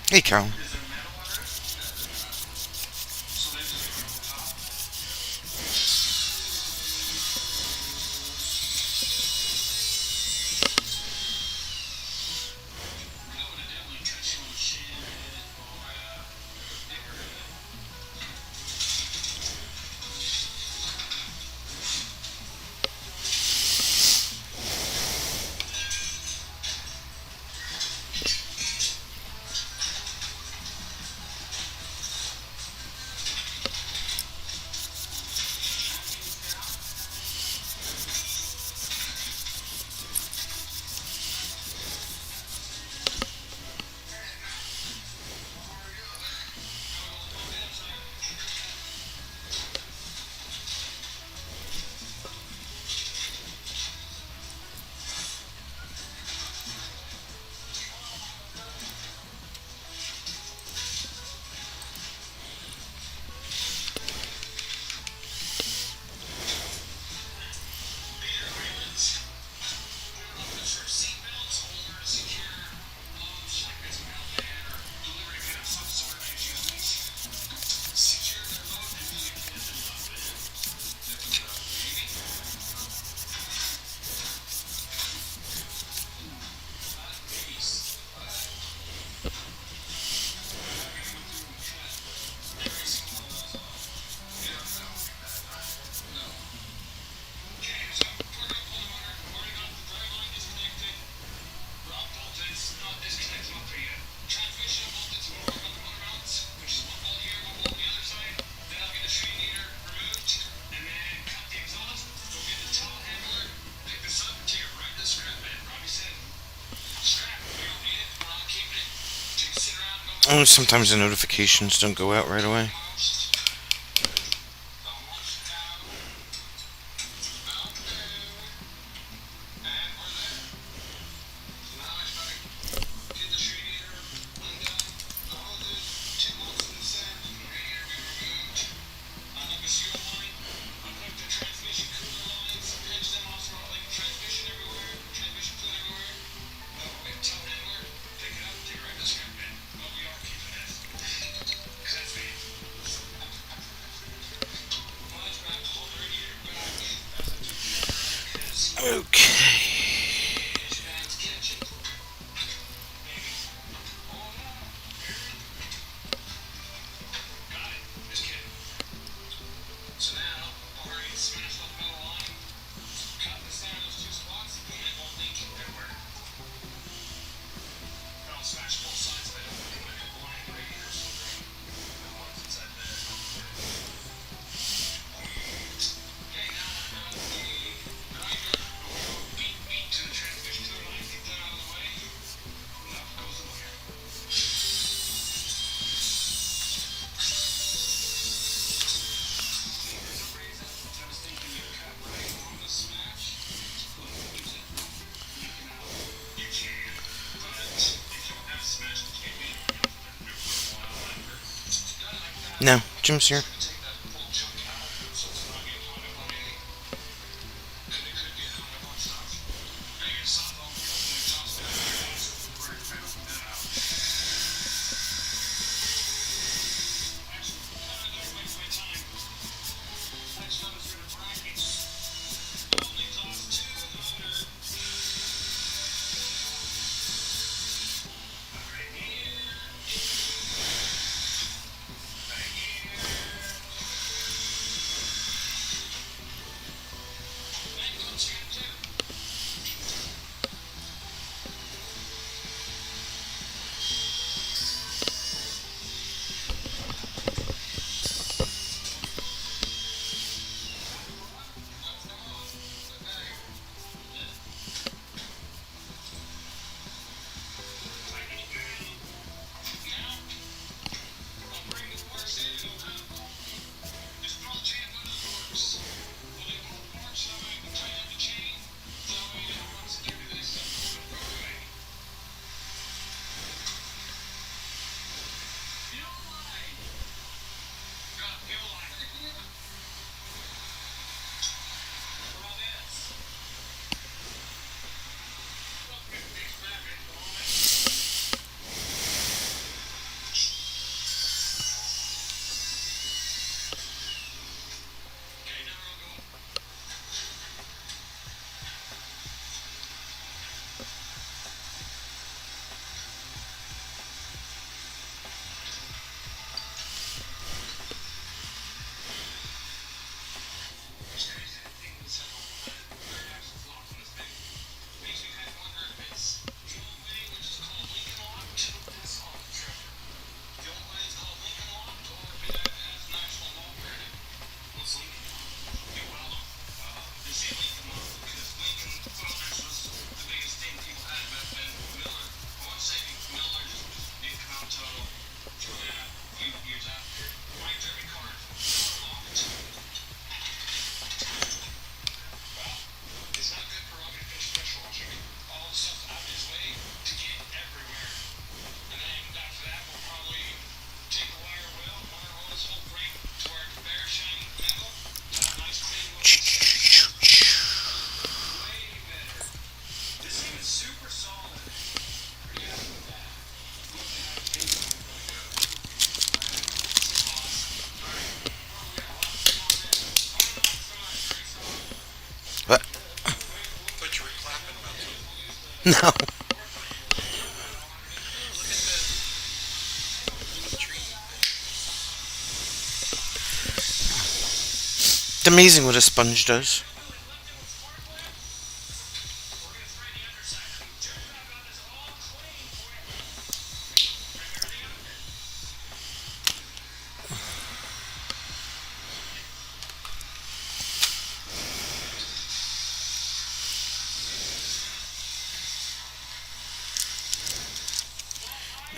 Hey, Carol. Sometimes the notifications don't go out right away. Okay. No, Jim's here. What? But you were clapping about No. the tree thing. It's amazing what a sponge does.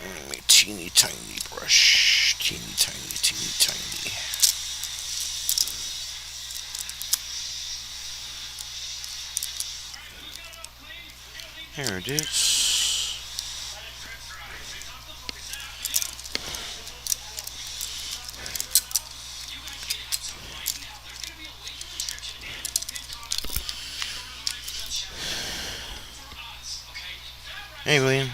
Let me teeny tiny brush. Teeny tiny, teeny tiny. There it is. Hey, William.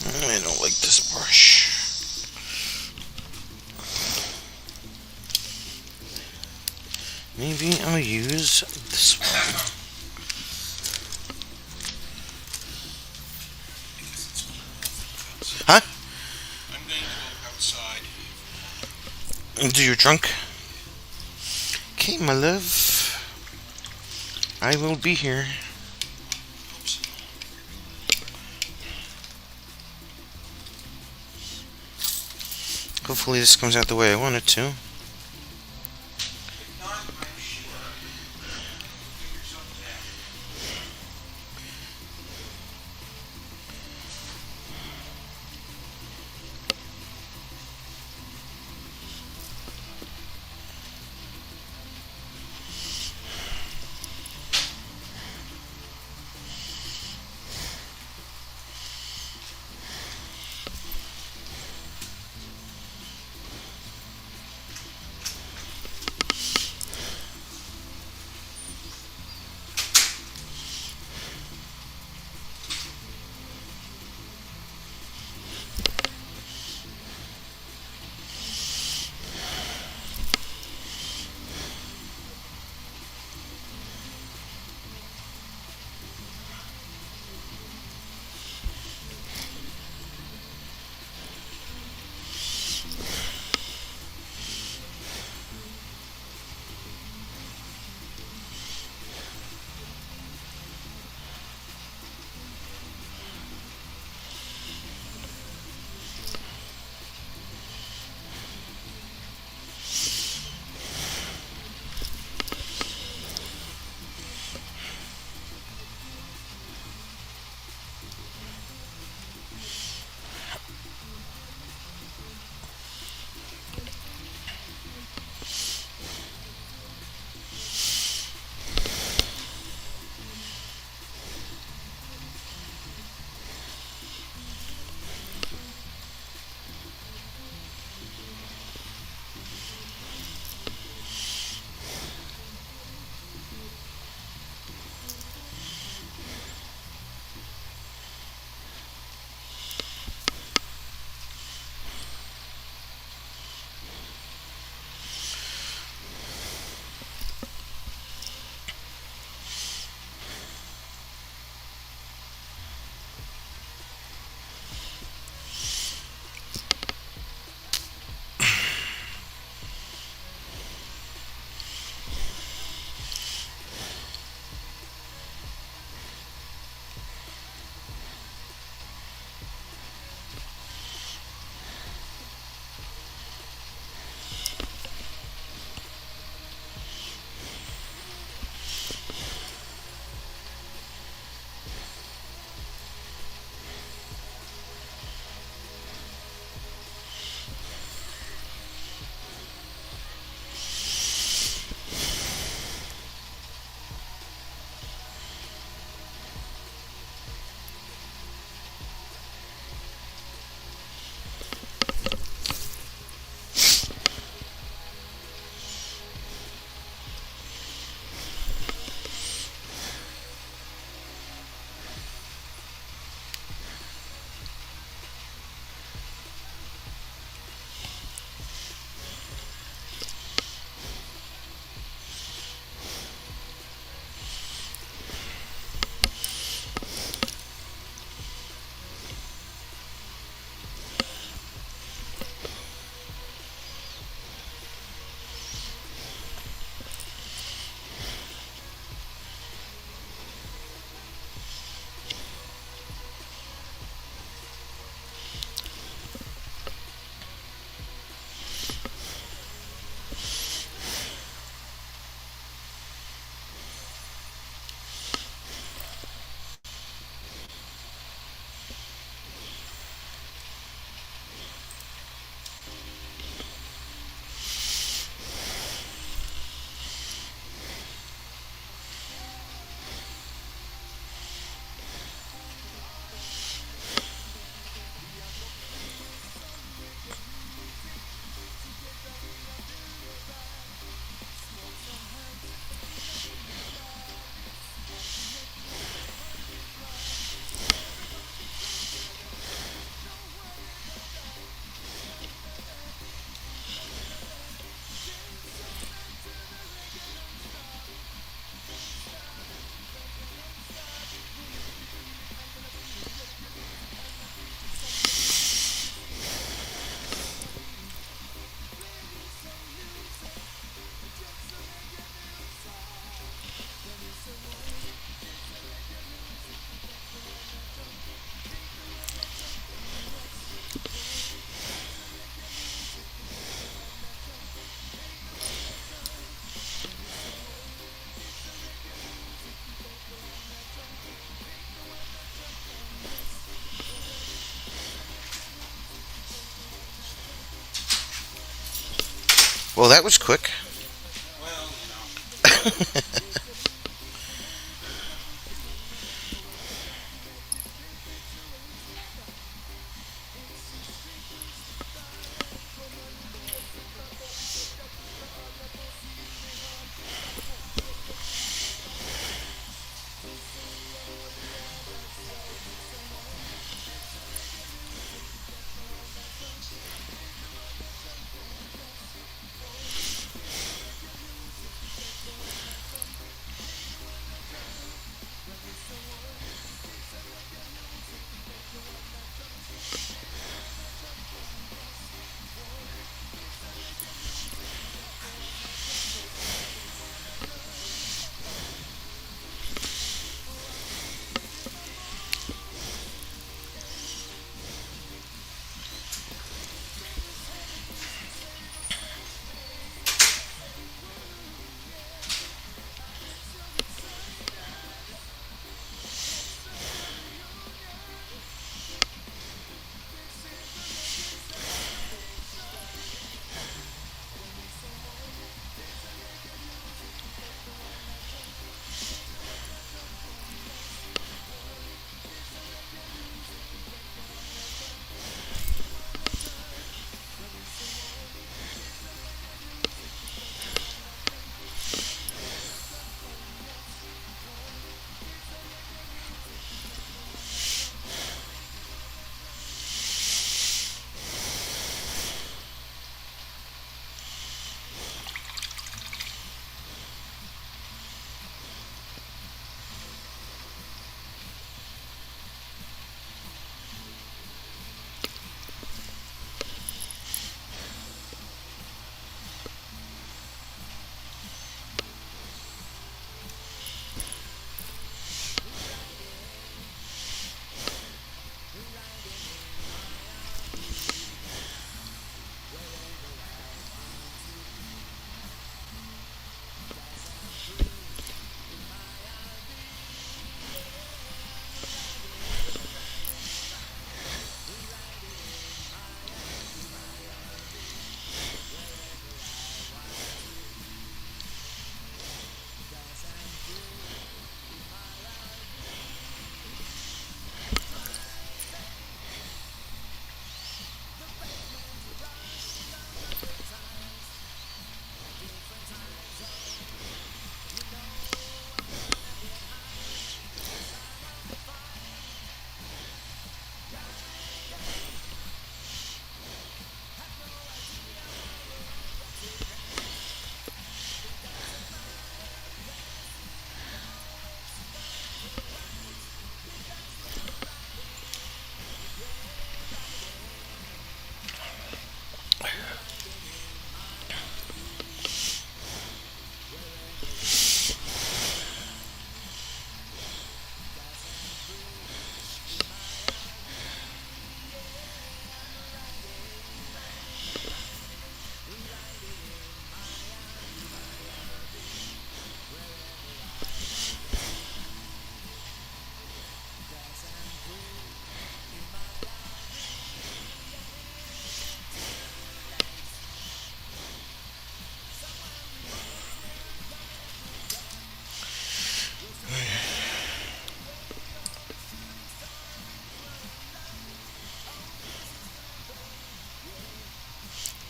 I don't like this brush. Maybe I'll use this one. Huh? I'm going to go outside. Do your trunk. Okay, my love. I will be here. Hope so. Hopefully this comes out the way I want it to. If not, I'm sure we'll figure something out. Well, that was quick. Well, you know.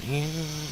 Yeah.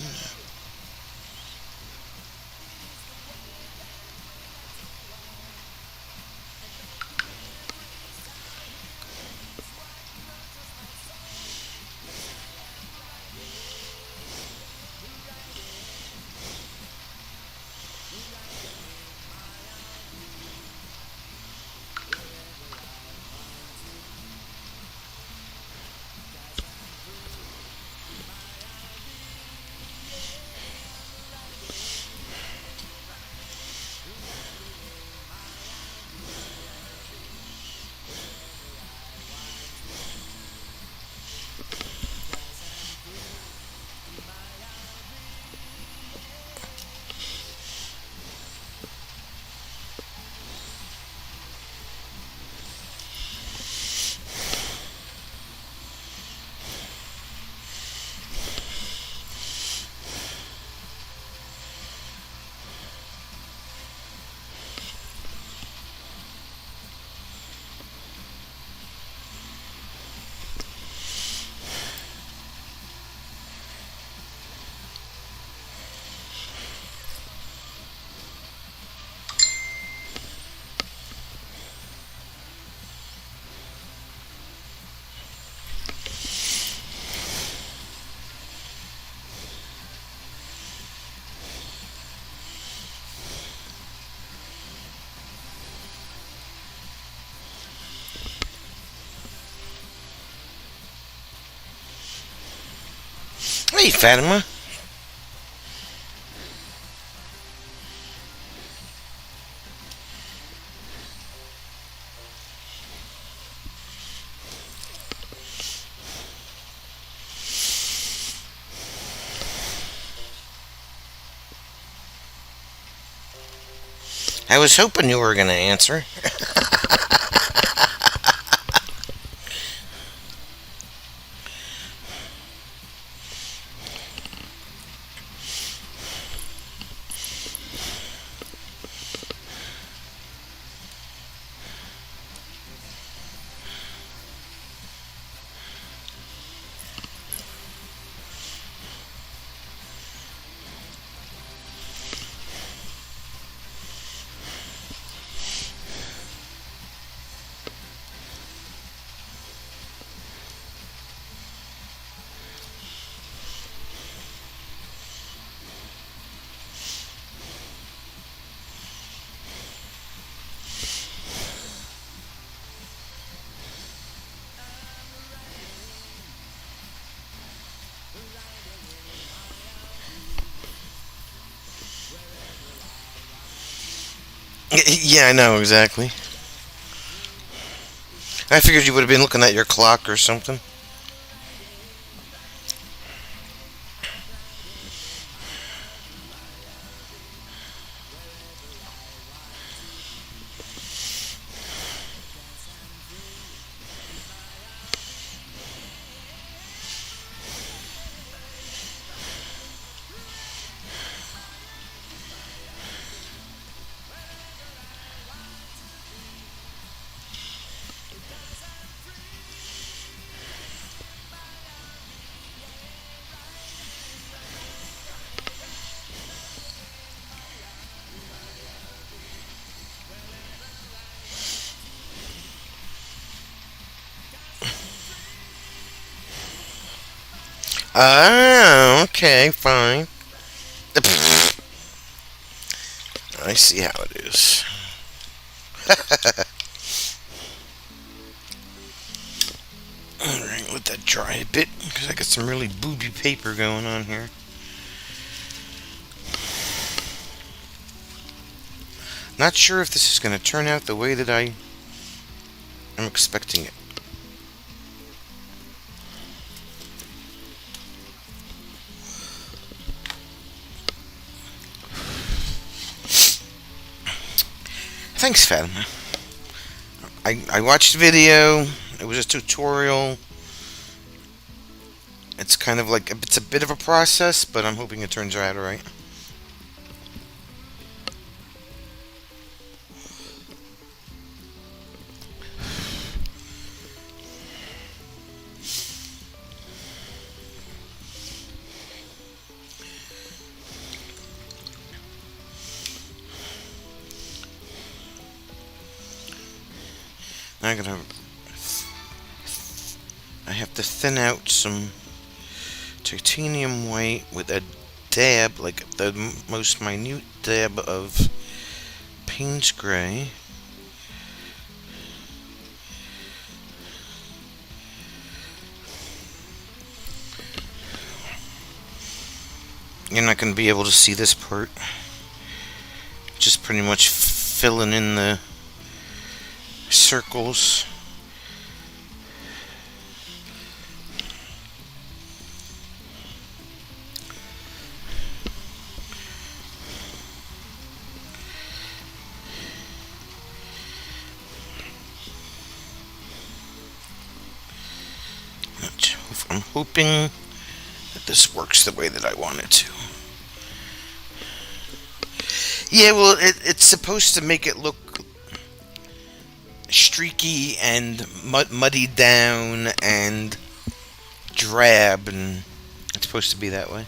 Hey, Fatima. I was hoping you were going to answer. Yeah, I know, exactly. I figured you would have been looking at your clock or something. Ah, okay, fine. I see how it is. Alright, let that dry a bit, because I got some really booby paper going on here. Not sure if this is going to turn out the way that I am expecting it. Thanks, Fatima. I watched the video. It was a tutorial. It's kind of like it's a bit of a process, but I'm hoping it turns out alright. Now I have to thin out some titanium white with a dab, like the most minute dab of Payne's Gray. You're not going to be able to see this part. Just pretty much filling in the circles. I'm hoping that this works the way that I want it to. Yeah, well, it's supposed to make it look streaky and muddied down and drab, and it's supposed to be that way.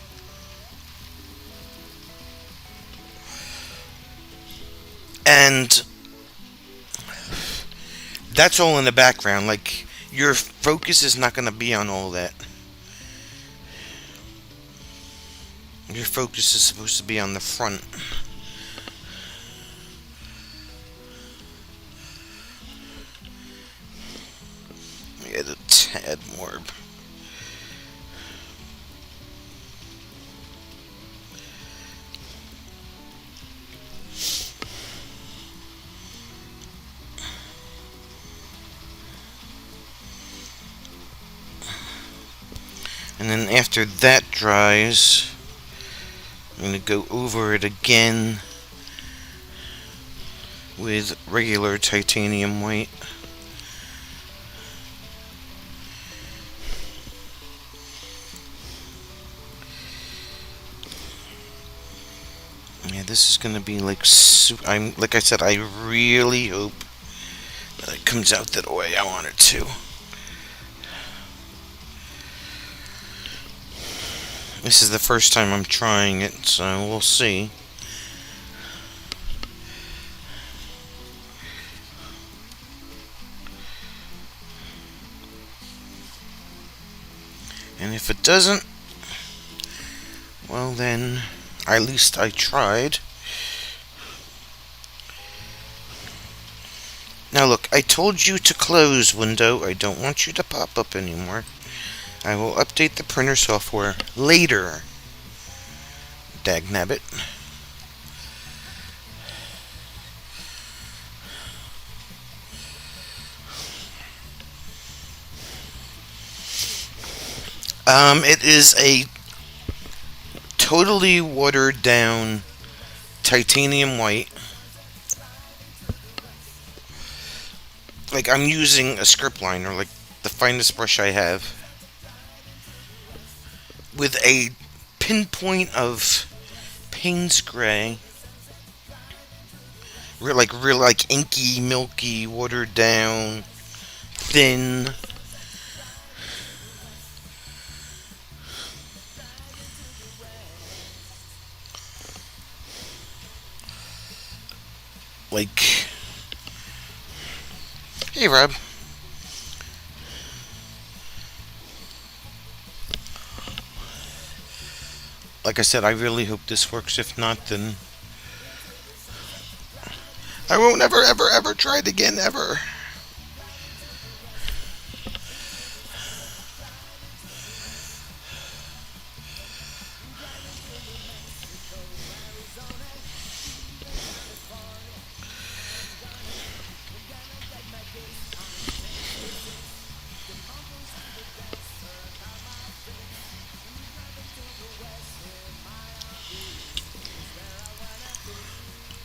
And that's all in the background. Like, your focus is not going to be on all that. Your focus is supposed to be on the front. Let me get a tad more. And then after that dries, I'm going to go over it again with regular titanium white. Yeah, this is gonna be like like I said, I really hope that it comes out the way I want it to. This is the first time I'm trying it, so we'll see. And if it doesn't, well then, at least I tried. Now look, I told you to close, window. I don't want you to pop up anymore. I will update the printer software later. Dagnabbit. It is a totally watered down titanium white. Like, I'm using a script liner, like the finest brush I have, with a pinpoint of Payne's Gray. Real like inky, milky, watered down, thin. Like, hey Rob. Like I said, I really hope this works. If not, then I won't ever try it again, ever.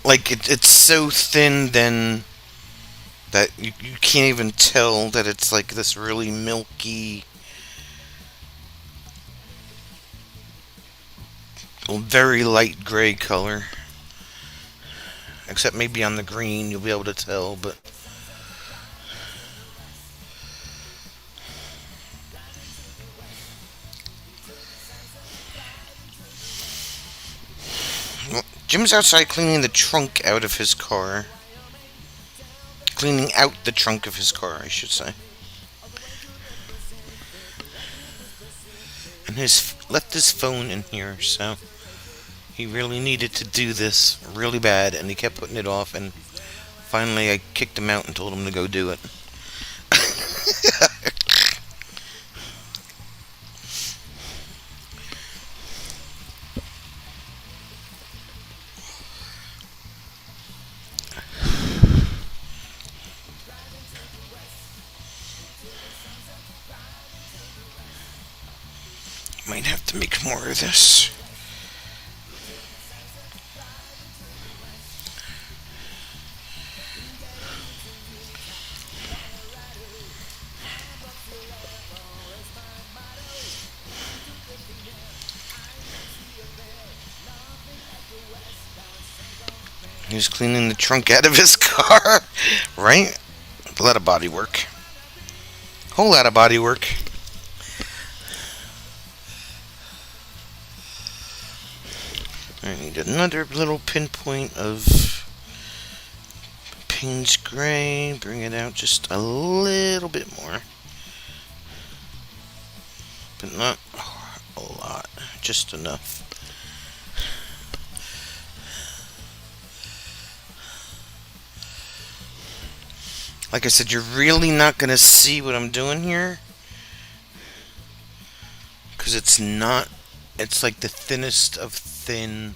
Like, it's so thin then that you can't even tell that it's like this really milky, very light gray color. Except maybe on the green you'll be able to tell, but well, Jim's outside cleaning the trunk out of his car. Cleaning out the trunk of his car, I should say. And left his phone in here, so he really needed to do this really bad, and he kept putting it off, and finally I kicked him out and told him to go do it. Might have to make more of this. He was cleaning the trunk out of his car, right? A lot of body work. Whole lot of body work. I need another little pinpoint of Payne's Gray. Bring it out just a little bit more. But not a lot. Just enough. Like I said, you're really not going to see what I'm doing here. Because it's not... It's like the thinnest of thin.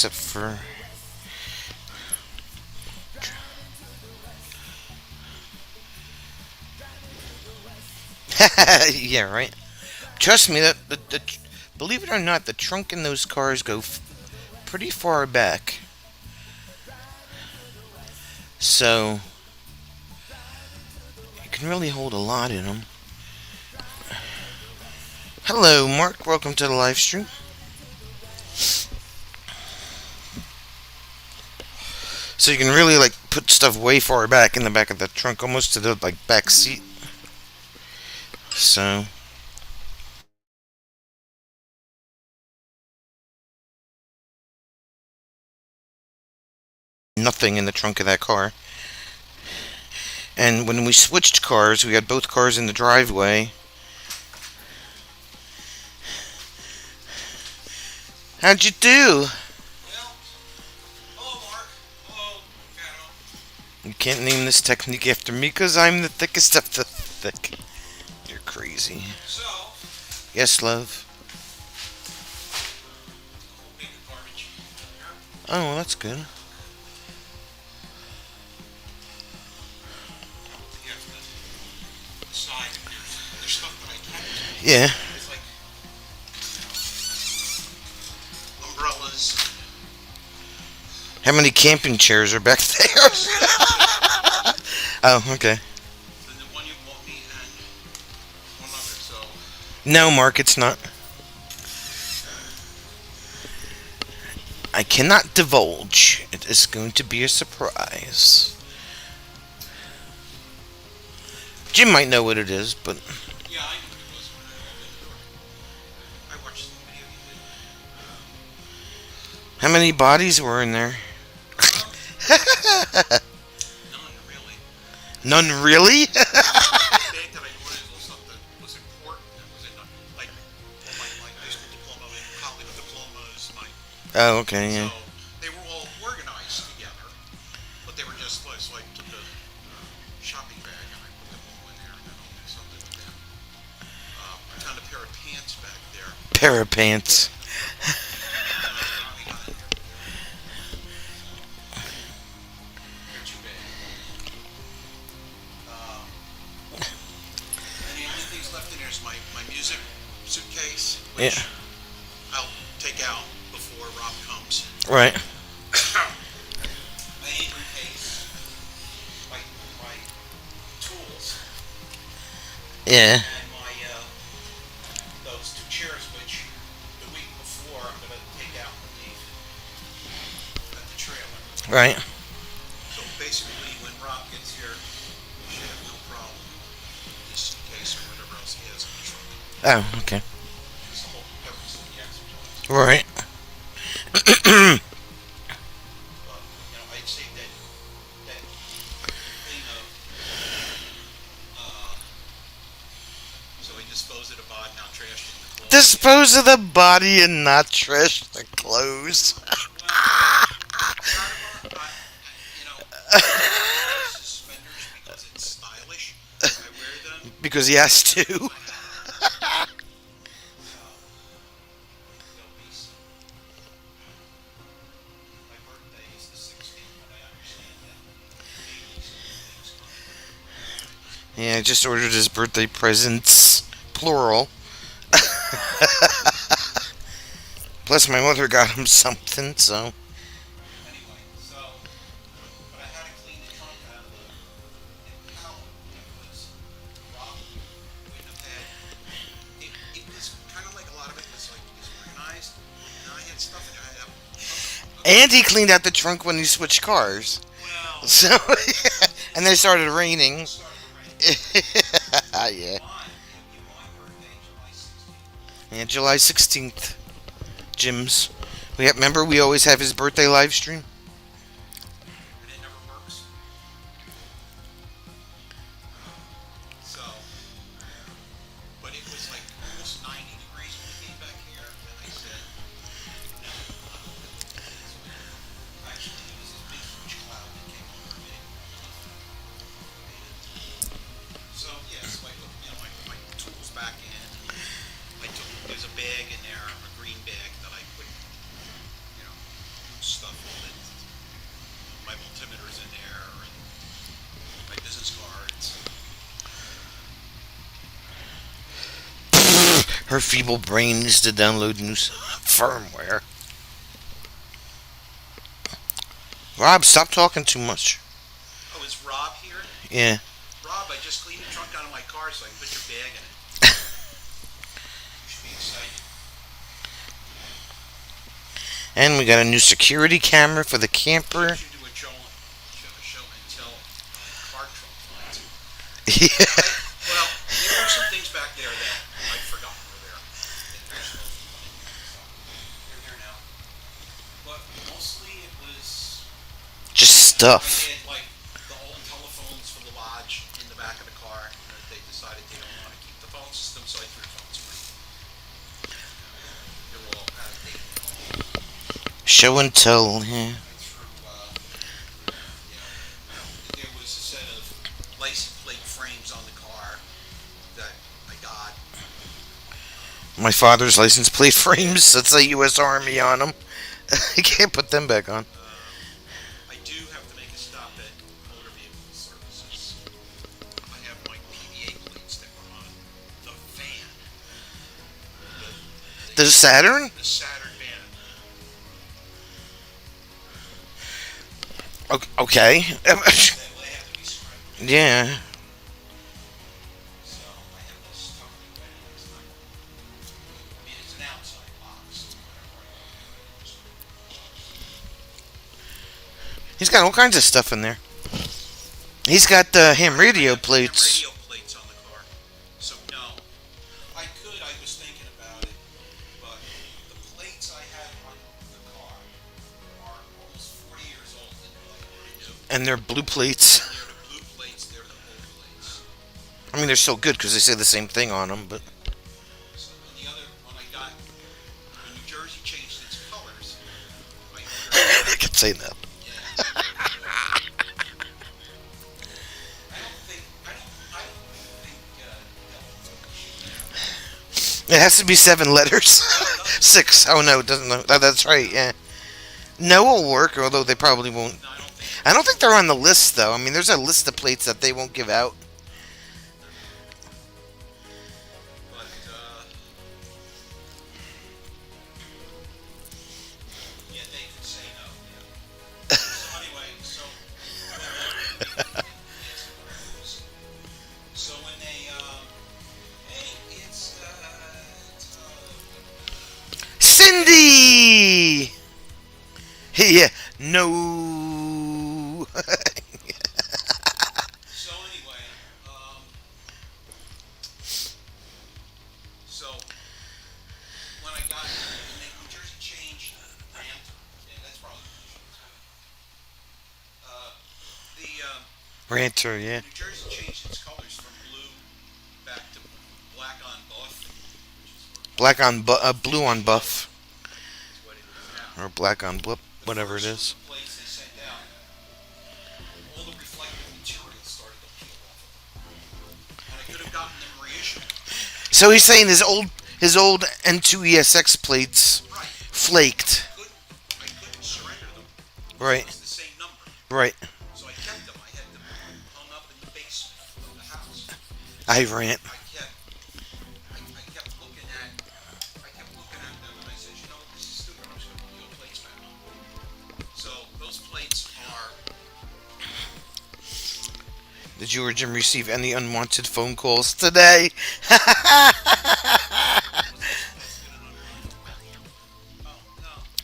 except for... Yeah, right. Trust me, believe it or not, the trunk in those cars go pretty far back. So, you can really hold a lot in them. Hello, Mark. Welcome to the live stream. So you can really like put stuff way far back in the back of the trunk, almost to the like back seat. So nothing in the trunk of that car. And when we switched cars, we had both cars in the driveway. How'd you do? Well, hello, Mark. Hello, Shadow. You can't name this technique after me because I'm the thickest of the thick. You're crazy. So, Yes, love. whole big of garbage here. Oh, well, that's good. You have to decide if there's stuff that I kept. Yeah. It's like umbrellas. How many camping chairs are back there? Oh, okay. And the one you bought me and one other. So, No, Mark, it's not. I cannot divulge. It is going to be a surprise. Jim might know what it is, but yeah, I knew what it was when I opened the door. I watched the video you did. how many bodies were in there? None, really. None really? The bag that I ordered was stuff that was important. That was in, like, all my high school diploma, college diplomas, my... Oh, okay, yeah. So, they were all organized together, but they were just, like, so I took the shopping bag and I put them all in there and then I'll do something with them. I found a pair of pants back there. Pair of pants. Finally got in here. They're too big. And the only things left in there is my music suitcase, which Yeah. I'll take out before Rob comes. Right. My apron case, my tools, Yeah. and my those two chairs, which the week before I'm gonna take out and leave at the trailer. Right. So basically, when Rob gets here, he should have no problem with this suitcase or whatever else he has in the trunk. Oh, okay. Just the whole purpose of the exercise. Right. But you know, I'd say that thing of so we disposed of the body, now trashed it in the closet. Dispose of the body and not trash the clothes. You know, I wear suspenders because it's stylish. I wear them. Because he has to. There'll be some. My birthday is the 16th, but I understand that maybe some things come. Yeah, I just ordered his birthday presents. Plural. Plus, my mother got him something, so. Anyway, so, but I had to clean the trunk out of the impound because Rob wouldn't have had. It was kind of like a lot of it was like disorganized, and I had stuff in there. And he cleaned out the trunk when he switched cars. Well, So, and they started raining. started raining. Yeah. My birthday, July 16th. Yeah, July 16th. Jim's. Remember, we always have his birthday live stream? And it never works. So, but it was like almost 90 degrees when we came back here, and I said, no. Actually, it was this big, huge cloud that came over me. So, yes, I put, my tools back in. There's a bag in there, a green bag that I put, Her feeble brain needs to download new firmware. Rob, stop talking too much. Oh, is Rob here? Yeah. Rob, I just cleaned the trunk out of my car so I can put your bag in it. You should be excited. And we got a new security camera for the camper. You should do a show and tell car trunk lines. Yeah. Well, there are some things back there that I'd forgotten were there. And they're supposed to be funny. So they're here now. But mostly it was. Just I stuff. had like the old telephones for the lodge in the back of the car. And they decided they don't want to keep the phone system, so I threw phones away. They were all out of date now. Show and tell. Yeah. I threw, there was a set of license plate frames on the car that I got. My father's license plate frames. That's the U.S. Army on them. I can't put them back on. I do have to make a stop at Motor Vehicle Services. I have my PVA plates that were on the van. The Saturn? The Saturn van. Okay. That will have to be scrapped. Yeah. So I have this tucked away next time. I mean, it's an outside box. He's got all kinds of stuff in there. He's got the ham radio plates. Radio plates on the car. So no. I could, I was thinking about it, but the plates I have on the car are almost 40 years old and like already new. And they're blue plates. They're the blue plates, they're the old plates. I mean, they're still good because they say the same thing on them, but. So when the other, when I got, when New Jersey changed its colors, I ordered. I could say that. Yeah. It has to be 7 letters. 6. Oh, no, it doesn't. No, that's right, yeah. No will work, although they probably won't. No, I don't think. I don't think they're on the list, though. I mean, there's a list of plates that they won't give out. But yeah, they could say no. Yeah. So anyway, so when they hey, it's Cindy! Yeah, no. so anyway, so when I got when New Jersey changed Ranter, yeah, that's probably Ranter, yeah. New Jersey changed its colors from blue back to black on buff, which is Black on blue on buff. what it is now. Or black on blip, whatever it First is. place they sent out, all the reflective material started to peel off of them. And I could have gotten them reissued. So he's saying his old N2ESX plates Right. flaked. I couldn't surrender them. Right, It was the same number. right. So I kept them. I had them hung up in the basement of the house. I rant. I kept looking at them and I said, you know what, this is stupid. I'm just going to put the plates back on. So those plates are, Did you or Jim receive any unwanted phone calls today? oh,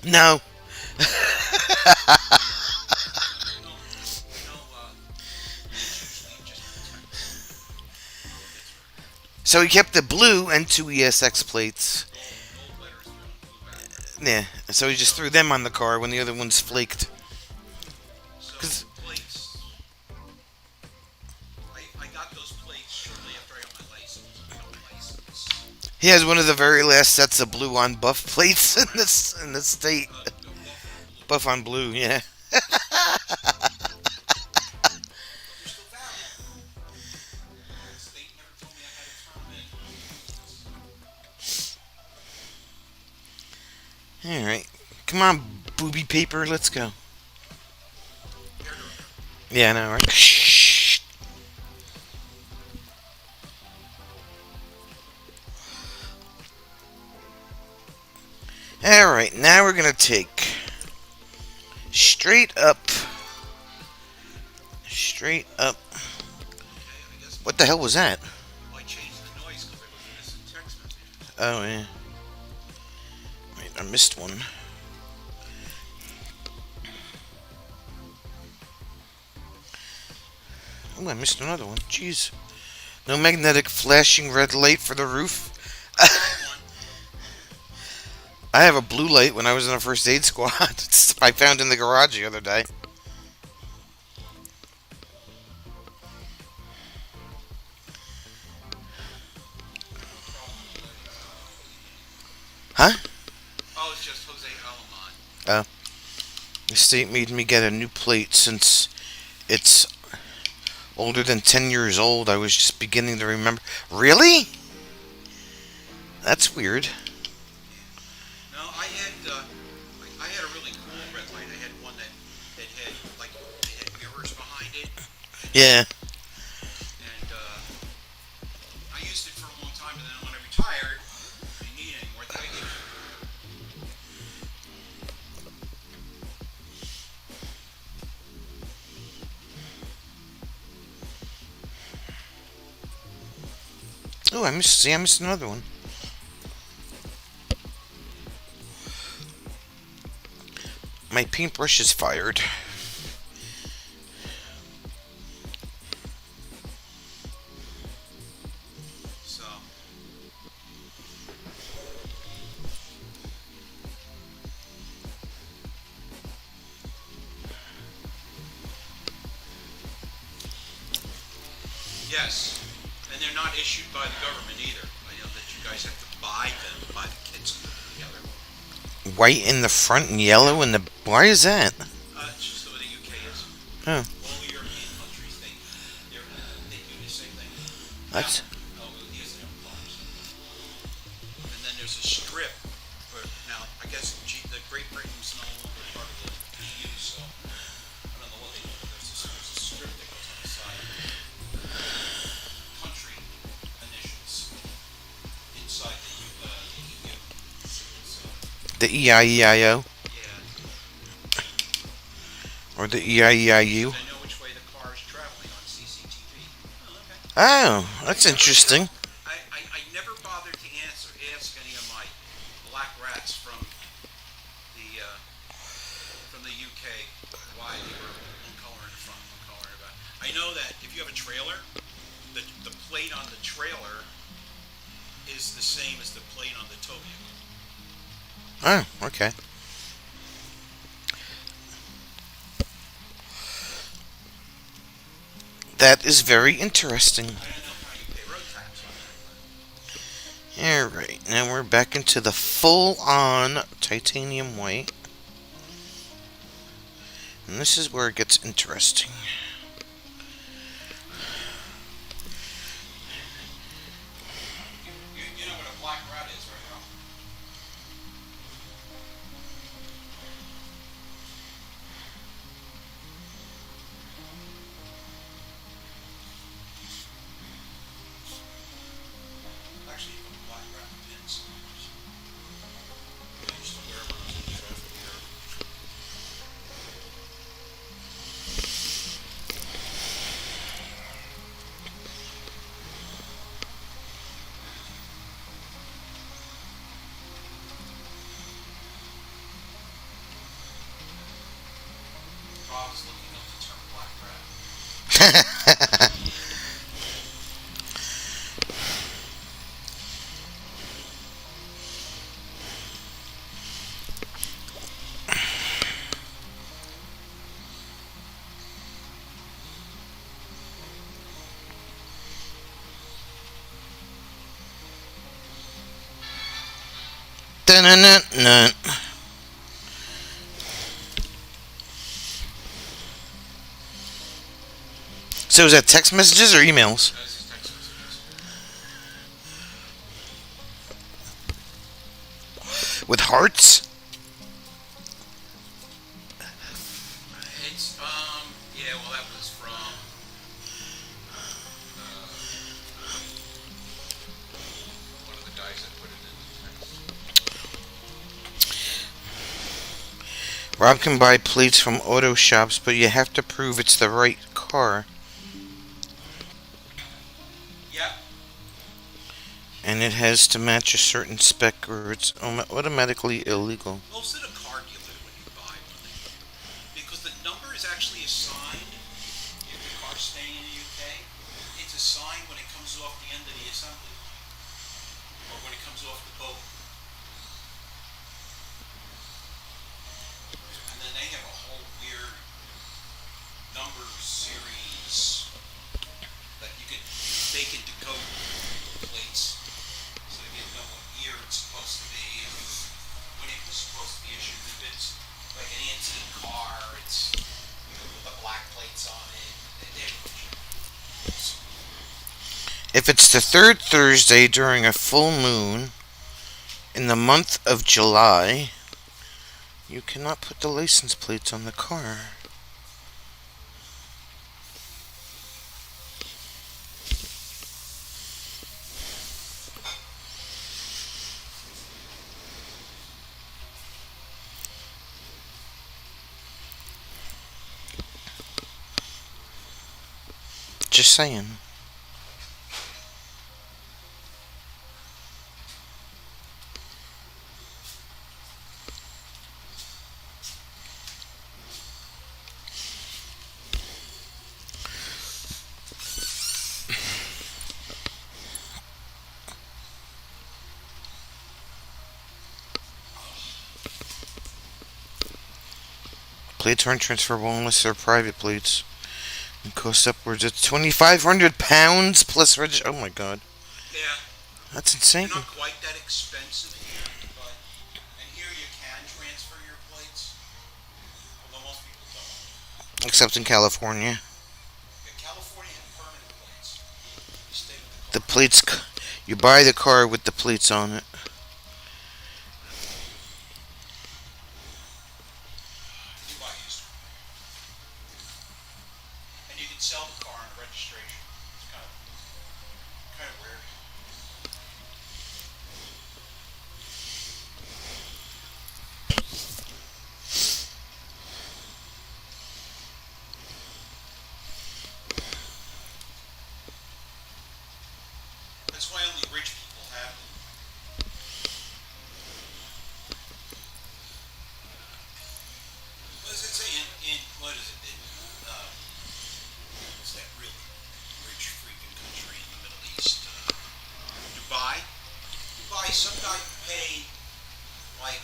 no, No. it's usually just text. So he kept the blue N2ESX plates. Gold letters are on blue back. Yeah. So he just threw them on the car when the other ones flaked. So 'Cause- plates, I got those plates shortly after I got my license. He has one of the very last sets of blue on buff plates in the state. Buff on blue, yeah. They're still valid. The state never told me I had to turn them in. All right. Come on, booby paper, let's go. Yeah, I know, right? Shh. Alright, now we're gonna take straight up. Straight up. Okay, I guess What the hell was that? I changed the noise because I was missing text messages. Oh, yeah. Wait, I missed one. Oh, I missed another one. Jeez. No magnetic flashing red light for the roof. I have a blue light when I was in a first aid squad. I found in the garage the other day. Huh? Oh, it's just Jose Alamon. The state made me get a new plate since it's older than 10 years old. I was just beginning to remember. Really? That's weird. No, I had a really cool red light. I had one that had like it had mirrors behind it, Yeah. and I used it for a long time. And then when I retired, I didn't need it anymore. I gave it. Oh, I missed another one. My paintbrush is fired. So yes, and they're not issued by the government either. I know that you guys have to buy them, buy the kits and put them together. White in the front and yellow in the. Why is that? It's just the way the UK is. Oh, All European countries, they do the same thing. that's. Oh, well, he has their own cars. And then there's a strip. Now, I guess the Great Britain's no longer part of the EU, so I don't know what they do. There's a strip that goes on the side. Country initials inside the EU. So, The EIEIO yeah, or the EIEIU. I know which way the car is traveling on CCTV. Oh, okay. Oh, that's interesting. I never bothered to ask any of my black rats from the UK why they were one color in the front, one color in the back. I know that if you have a trailer, the plate on the trailer is the same as the plate on the tow vehicle. Oh, okay. That is very interesting. I don't know how you pay road tax on that. Alright, now we're back into the full-on titanium white. And this is where it gets interesting. You know what a black rat is, right, Ralph? Actually, you put black rat pins. I used to wear when I was in the traffic here. Rob's looking up the term black rat. Dun-dun-dun-dun. So is that text messages or emails? That's his text messages. With hearts? It's yeah, well that was from one of the guys that put it in the text. Rob can buy plates from auto shops, but you have to prove it's the right car. Yep. And it has to match a certain spec or it's automatically illegal. Most of the car dealers, when you buy one, because the number is actually assigned, if the car's staying in the UK, it's assigned when it comes off the end of the assembly line, or when it comes off the boat. And then they have a whole weird number series that you can, they can decode plates, so you know what year it's supposed to be, and when it was supposed to be issued. If it's like an antique car, it's, you know, with the black plates on it. They have a bunch of- If it's the third Thursday during a full moon in the month of July, you cannot put the license plates on the car. Just saying. Plates aren't transferable unless they're private plates. It costs upwards of £2,500 plus reg. Oh my god, Yeah, that's they're insane. not quite that expensive here, but, and here you can transfer your plates, although most people don't. Except in California, In California, have permanent plates. You stay with the the car. plates. You buy the car with the plates on it. You buy used car. And you can sell the car on registration. It's kind of weird. That's why only rich people have them. What does it say in what is it? What's that really rich freaking country in the Middle East? Dubai? Dubai, some guy paid like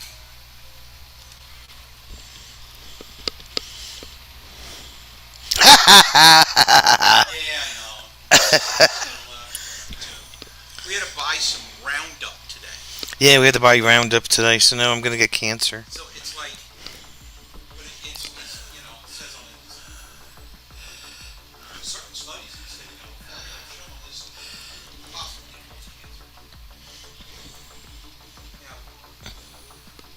yeah, I know. We had to buy some Roundup today. Yeah, we had to buy Roundup today, so now I'm gonna get cancer. So it's like, but it's you know, it says on it, certain studies in the state of California have shown this possibly cause cancer. Now,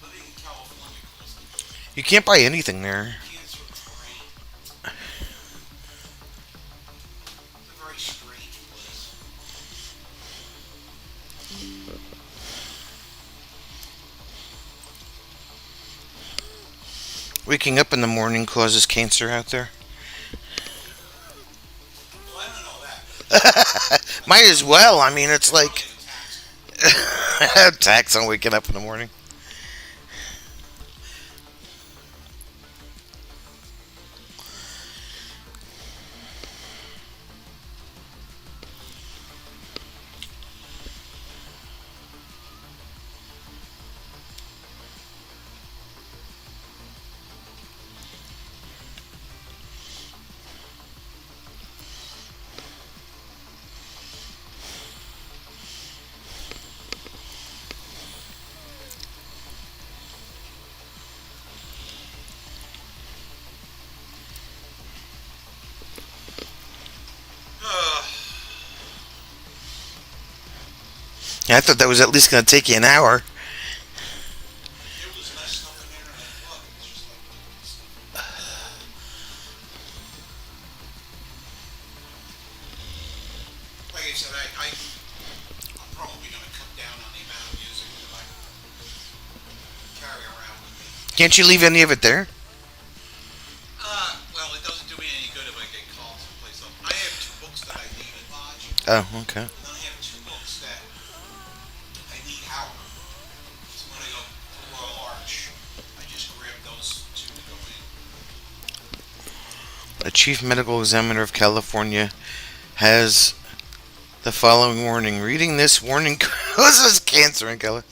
living in California causes You can't buy anything there. cancer of the brain. It's a very strange place. Waking up in the morning causes cancer out there. Well, I don't know that. Might as well. I mean, it's like Tax. tax on waking up in the morning. Yeah, I thought that was at least going to take you an hour. There was less stuff in there than I thought. It was just like liquid stuff. Like I said, I'm probably going to cut down on the amount of music that I carry around with me. Can't you leave any of it there? Well, it doesn't do me any good if I get called someplace else. I have two books that I leave at Lodge, Oh, okay. and then I have two books that I need Howard. So when I go to Royal Arch, I just grab those two to go in. The Chief Medical Examiner of California has the following warning. Reading this warning causes cancer in California.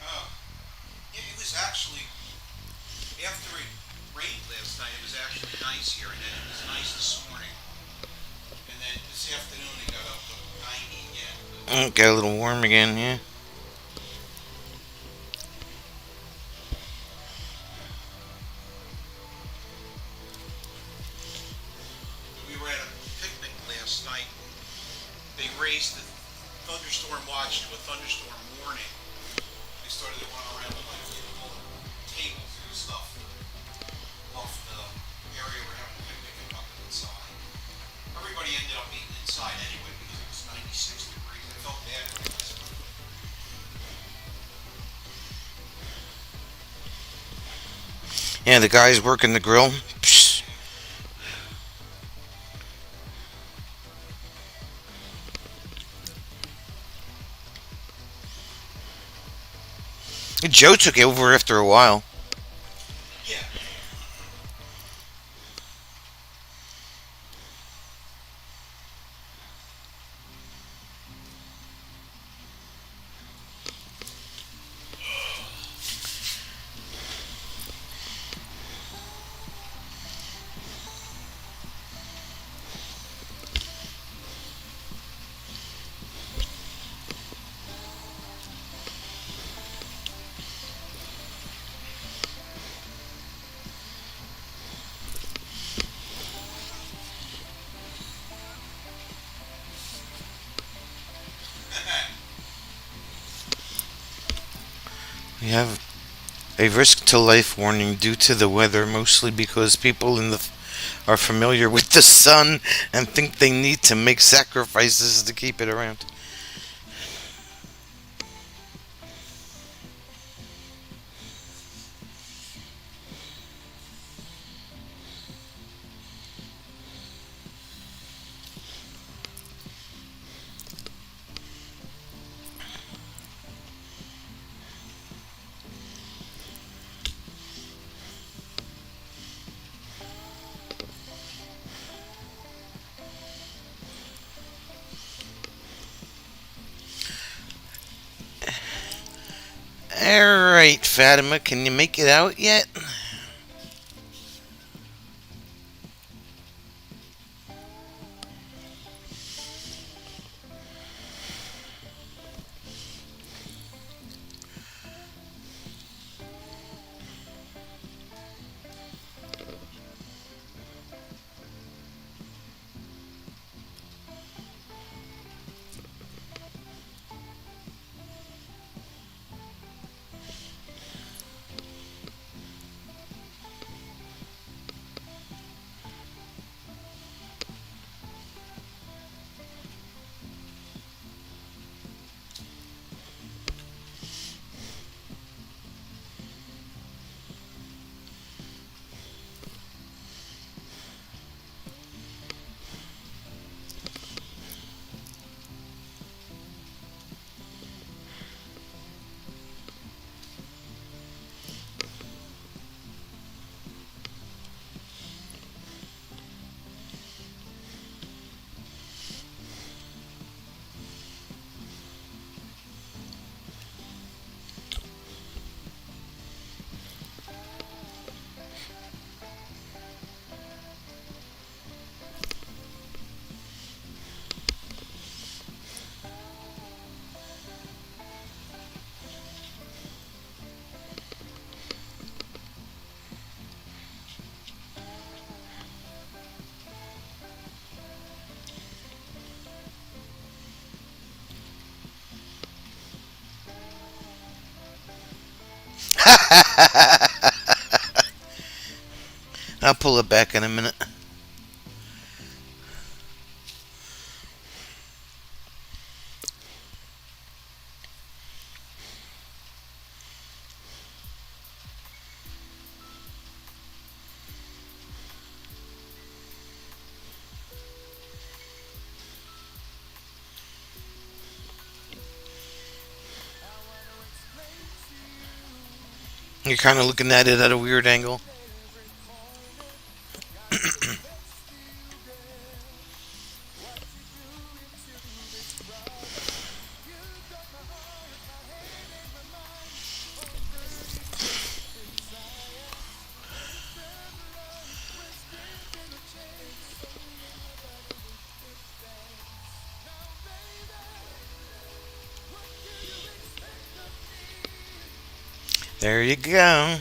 Oh, yeah, it was actually after it rained last night. It was actually nice here, and then it was nice this morning, and then this afternoon it got up to 90 again. Got a little warm again, yeah. We were at a picnic last night. They raised the thunderstorm watch to a thunderstorm warning. They started to run around with like all the tables and stuff off the area we're having a picnic and up inside. Everybody ended up eating inside anyway because it was 96 degrees. I felt bad when I was. Yeah, the guys working the grill. Psh. Joe took over after a while. Yeah. We have a risk to life warning due to the weather, mostly because people are familiar with the sun and think they need to make sacrifices to keep it around. Alright, Fatima, can you make it out yet? I'll pull it back in a minute. You're kind of looking at it at a weird angle. There you go.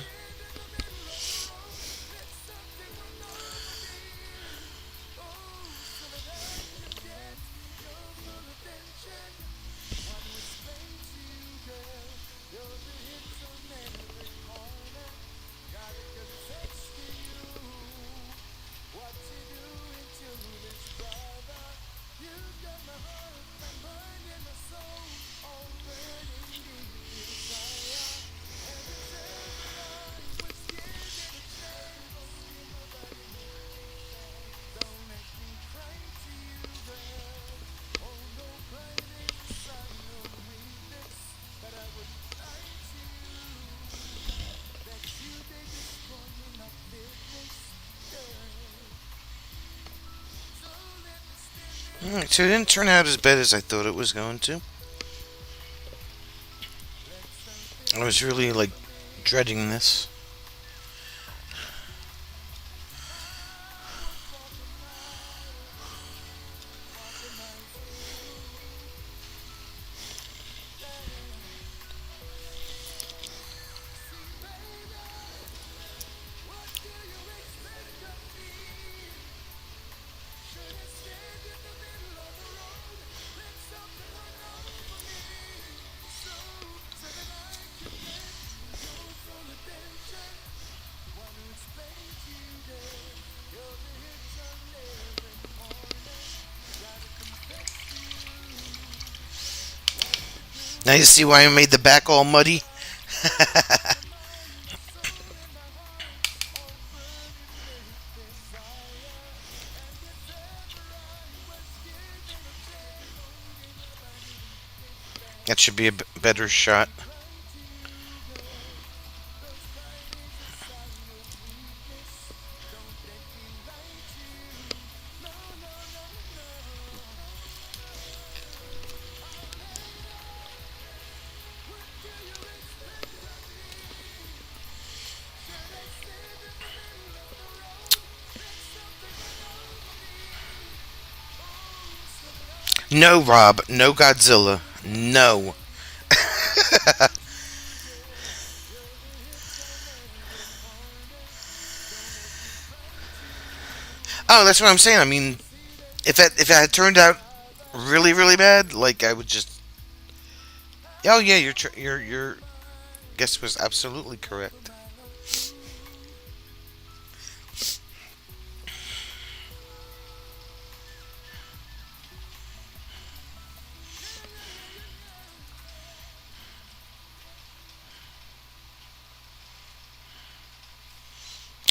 Alright, so it didn't turn out as bad as I thought it was going to. I was really like dreading this. Now you see why I made the back all muddy? That should be a better shot. No, Rob. No Godzilla. No. Oh, that's what I'm saying. I mean, if it had turned out really really bad, like I would just. Oh yeah, your guess was absolutely correct.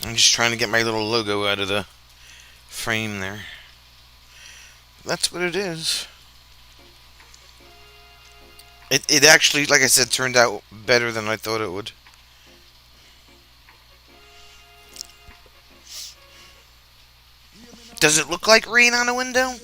I'm just trying to get my little logo out of the frame there. That's what it is. It actually, like I said, turned out better than I thought it would. Does it look like rain on a window?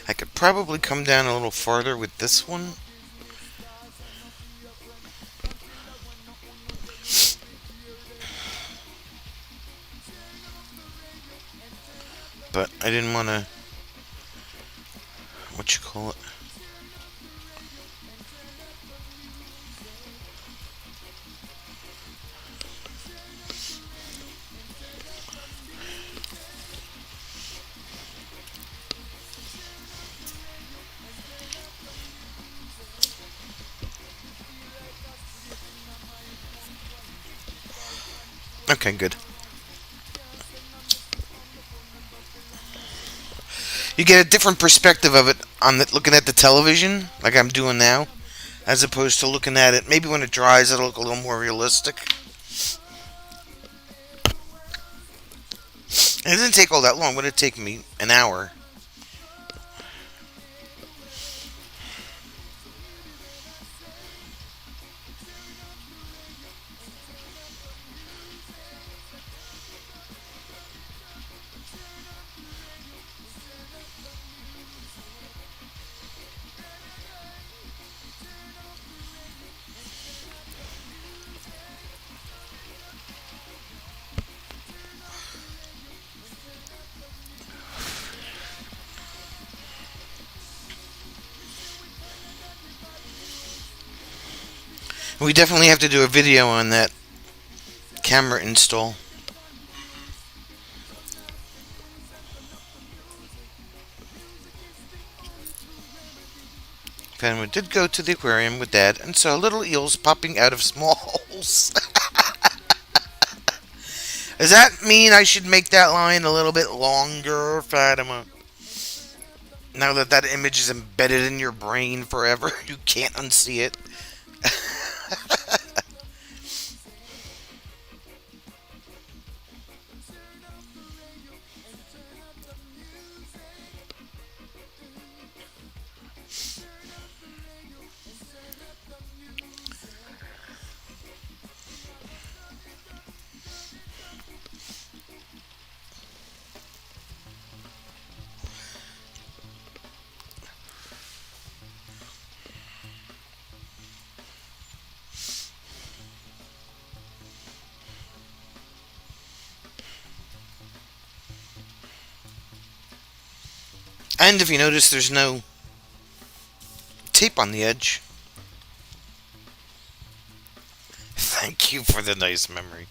I could probably come down a little farther with this one. But I didn't want to, what you call it? Okay, good. You get a different perspective of it on looking at the television, like I'm doing now, as opposed to looking at it. Maybe when it dries, it'll look a little more realistic. And it didn't take all that long. What did it take me? An hour. We definitely have to do a video on that camera install. Penguin did go to the aquarium with Dad and saw little eels popping out of small holes. Does that mean I should make that line a little bit longer, Fatima? Now that that image is embedded in your brain forever, you can't unsee it. And if you notice, there's no tape on the edge. Thank you for the nice memory.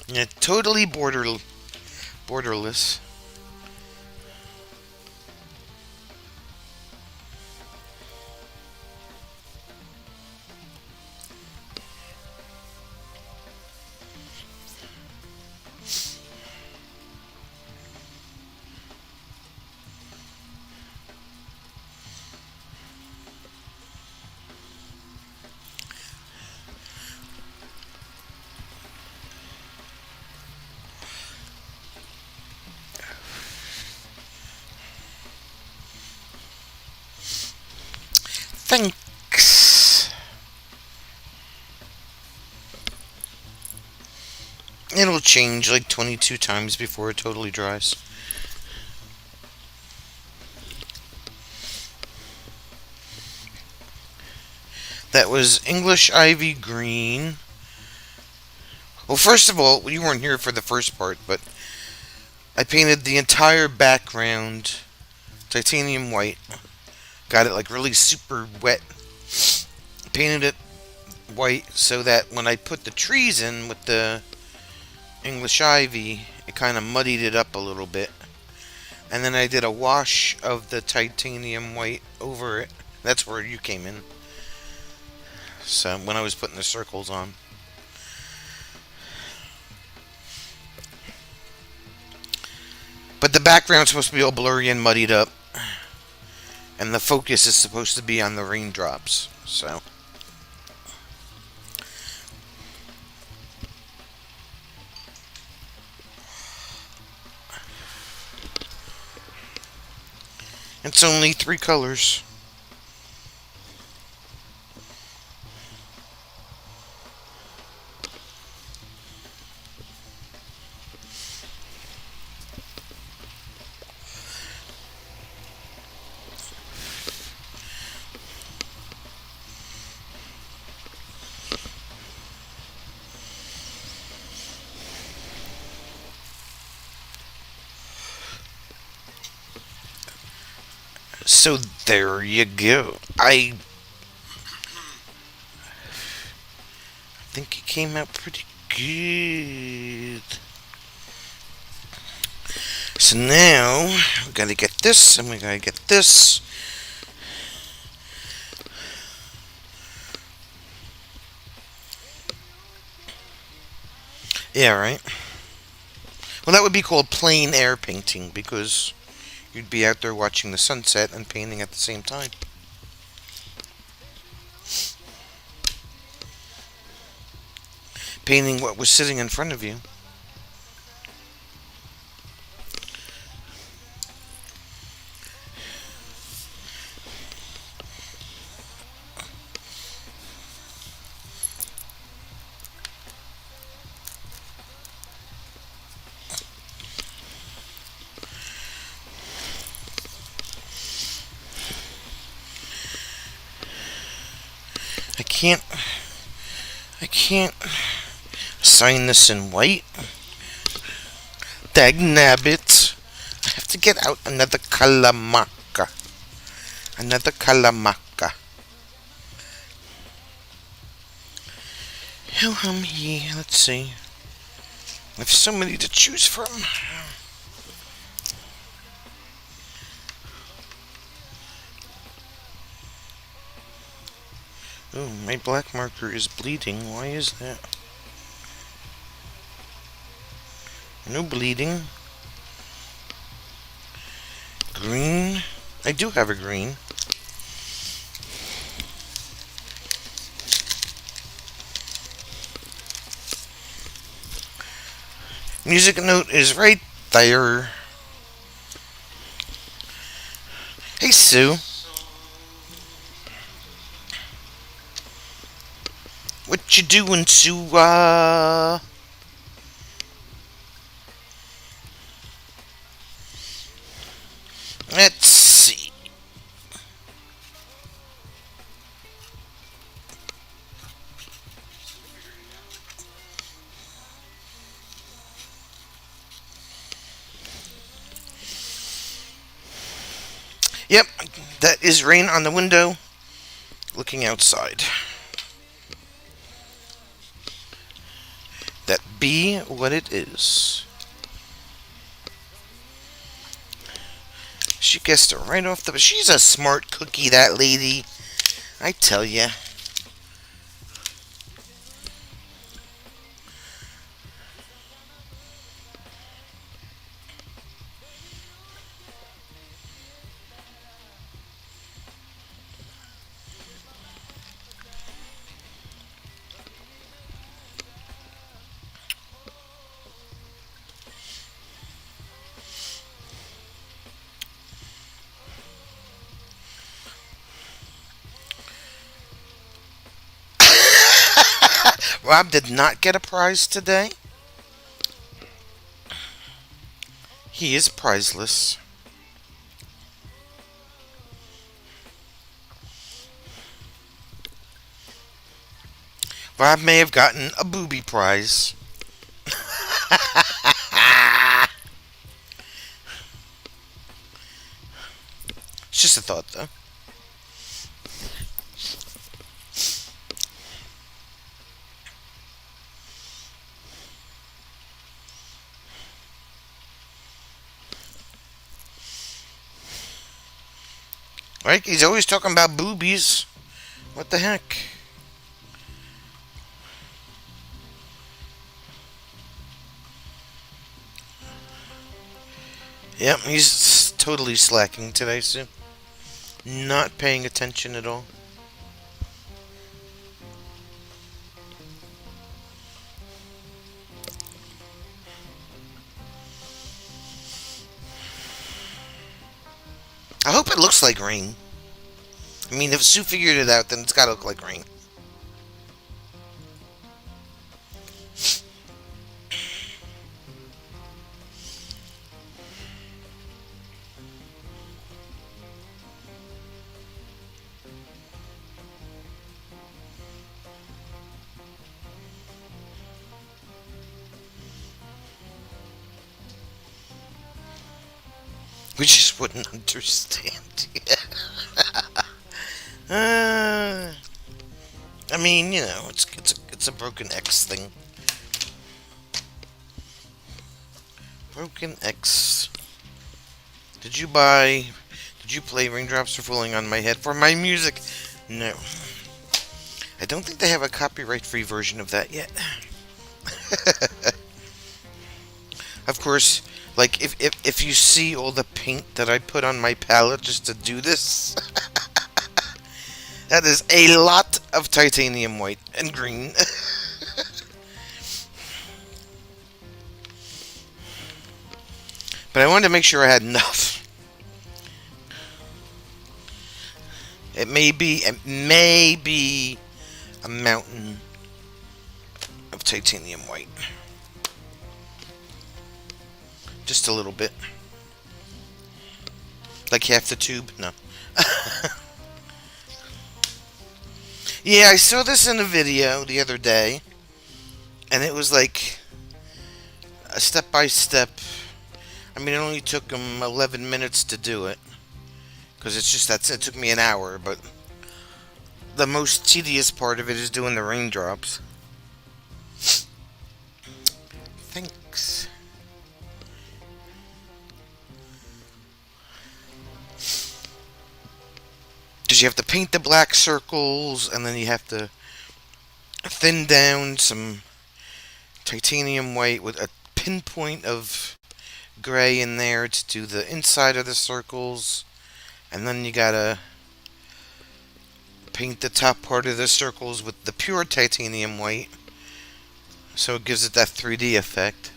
Yeah, totally borderless. Thanks. It'll change like 22 times before it totally dries. That was English Ivy Green. Well, first of all, you weren't here for the first part, but I painted the entire background titanium white. Got it like really super wet. Painted it white so that when I put the trees in with the English ivy, it kind of muddied it up a little bit. And then I did a wash of the titanium white over it. That's where you came in. So when I was putting the circles on. But the background's supposed to be all blurry and muddied up. And the focus is supposed to be on the raindrops. So. It's only 3 colors. So there you go. I think it came out pretty good. So now we gotta get this, and we gotta get this. Yeah, right. Well, that would be called plein air painting because you'd be out there watching the sunset and painting at the same time. Painting what was sitting in front of you. I can't. I can't sign this in white. Dag nabbit. I have to get out another Kalamaka. Another Kalamaka. Let's see. I have so many to choose from. Oh, my black marker is bleeding. Why is that? No bleeding. Green. I do have a green. Music note is right there. Hey, Sue. What you doing, Sue? Let's see. Yep, that is rain on the window. Looking outside. That be what it is. She guessed it right off the. She's a smart cookie, that lady. I tell ya. Rob did not get a prize today. He is prizeless. Rob may have gotten a booby prize. It's just a thought, though. Right? He's always talking about boobies. What the heck? Yep, he's totally slacking today, Sue. Not paying attention at all. I hope it looks like rain. I mean, if Sue figured it out, then it's gotta look like rain. We just wouldn't understand. uh, I mean, you know, it's a broken X thing. Broken X. Did you buy? Did you play Raindrops Are Falling on My Head for my music? No. I don't think they have a copyright-free version of that yet. Of course, like if you see all the paint that I put on my palette just to do this, that is a lot of titanium white and green. But I wanted to make sure I had enough. It may be a mountain of titanium white. Just a little bit. Like half the tube? No. Yeah, I saw this in a video the other day, and it was like a step by step. I mean, it only took them 11 minutes to do it, because it's just that's it took me an hour, but the most tedious part of it is doing the raindrops. Thanks. Because you have to paint the black circles, and then you have to thin down some titanium white with a pinpoint of gray in there to do the inside of the circles, and then you gotta paint the top part of the circles with the pure titanium white, so it gives it that 3D effect.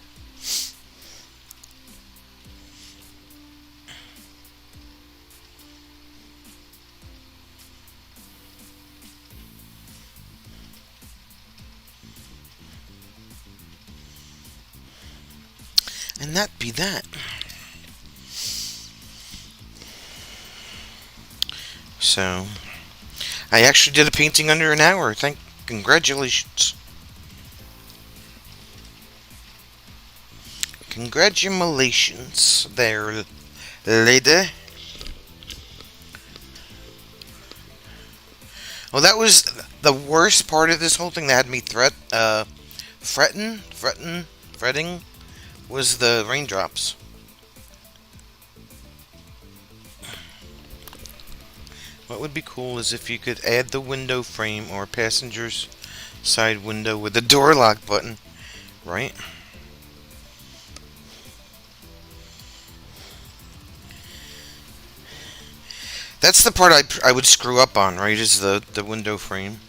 And that be that. So, I actually did a painting under an hour. Congratulations. Congratulations there, lady. Well, that was the worst part of this whole thing that had me fretting, was the raindrops. What would be cool is if you could add the window frame or passenger's side window with the door lock button, right? That's the part I would screw up on, right? Is the window frame.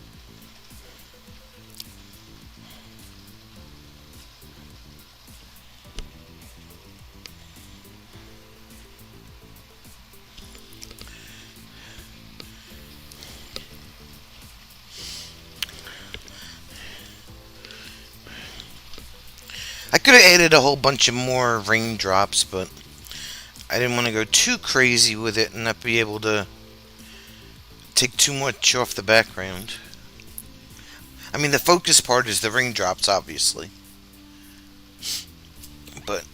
I could have added a whole bunch of more raindrops, but I didn't want to go too crazy with it and not be able to take too much off the background. I mean, the focus part is the raindrops, obviously. But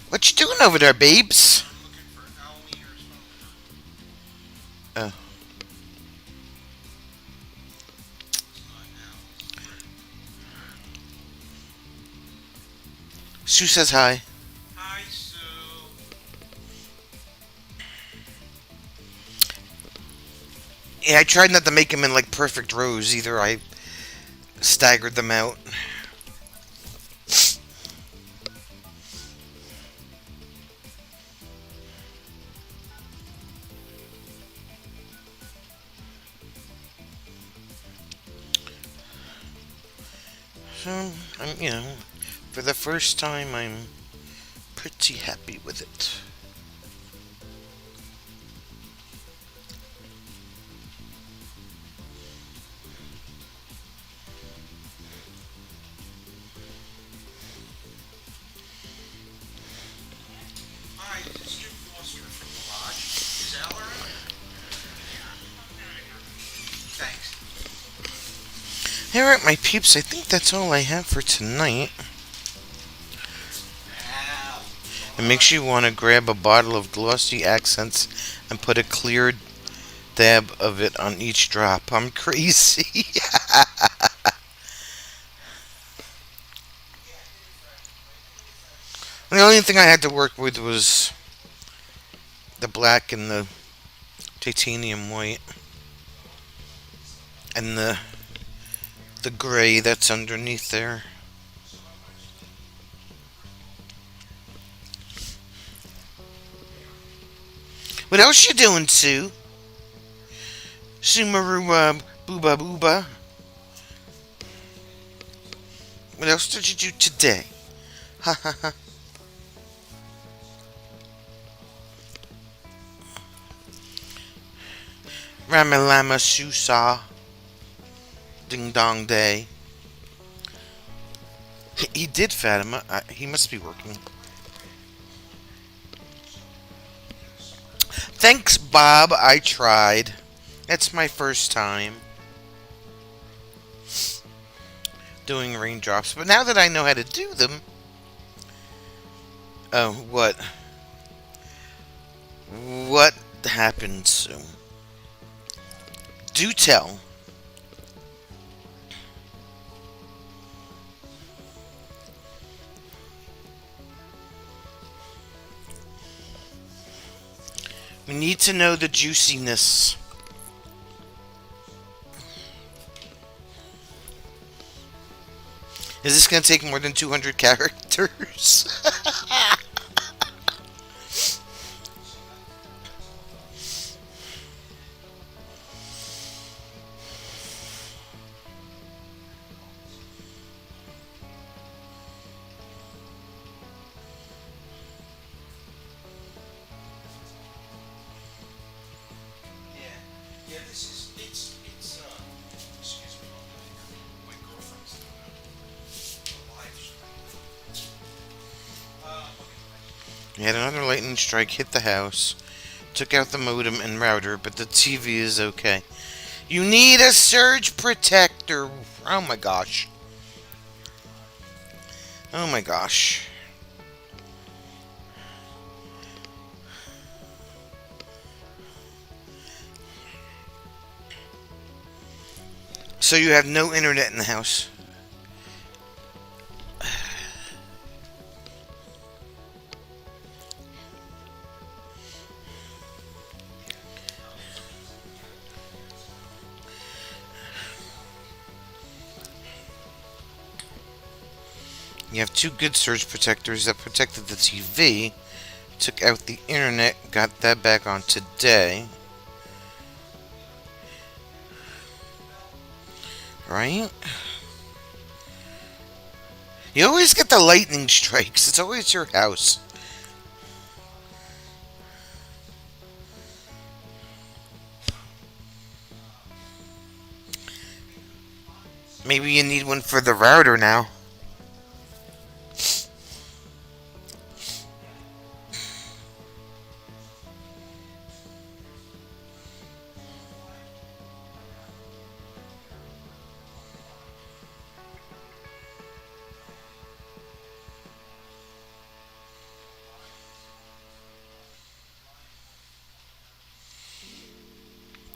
what you doing over there, babes? I'm looking for Almy or Smoker. Oh, It's not now. Sue says hi. Hi, Sue. Yeah, I tried not to make them in like perfect rows either. I staggered them out. So, for the first time, I'm pretty happy with it. Hi, this is Jim Foster from the lodge. Is Al around? Thanks. Alright, my peeps, I think that's all I have for tonight. Al. It makes you want to grab a bottle of Glossy Accents and put a clear dab of it on each drop. I'm crazy. only thing I had to work with was the black and the titanium white and the gray that's underneath there. What else you doing, Sue? Sumaru Booba Booba. What else did you do today? Ha ha ha. Ramalama Susa. Ding Dong Day. He did Fatima. He must be working. Thanks, Bob. I tried. It's my first time doing raindrops, but now that I know how to do them. Oh, what? What happened, Sue? Do tell. We need to know the juiciness. Is this going to take more than 200 characters? Yeah. Yeah, this is, it's, excuse me, my girlfriend's doing a live stream. We had another lightning strike hit the house, took out the modem and router, but the TV is okay. You need a surge protector. Oh my gosh. Oh my gosh. So you have no internet in the house. You have two good surge protectors that protected the TV, took out the internet, got that back on today. Right? You always get the lightning strikes. It's always your house. Maybe you need one for the router now.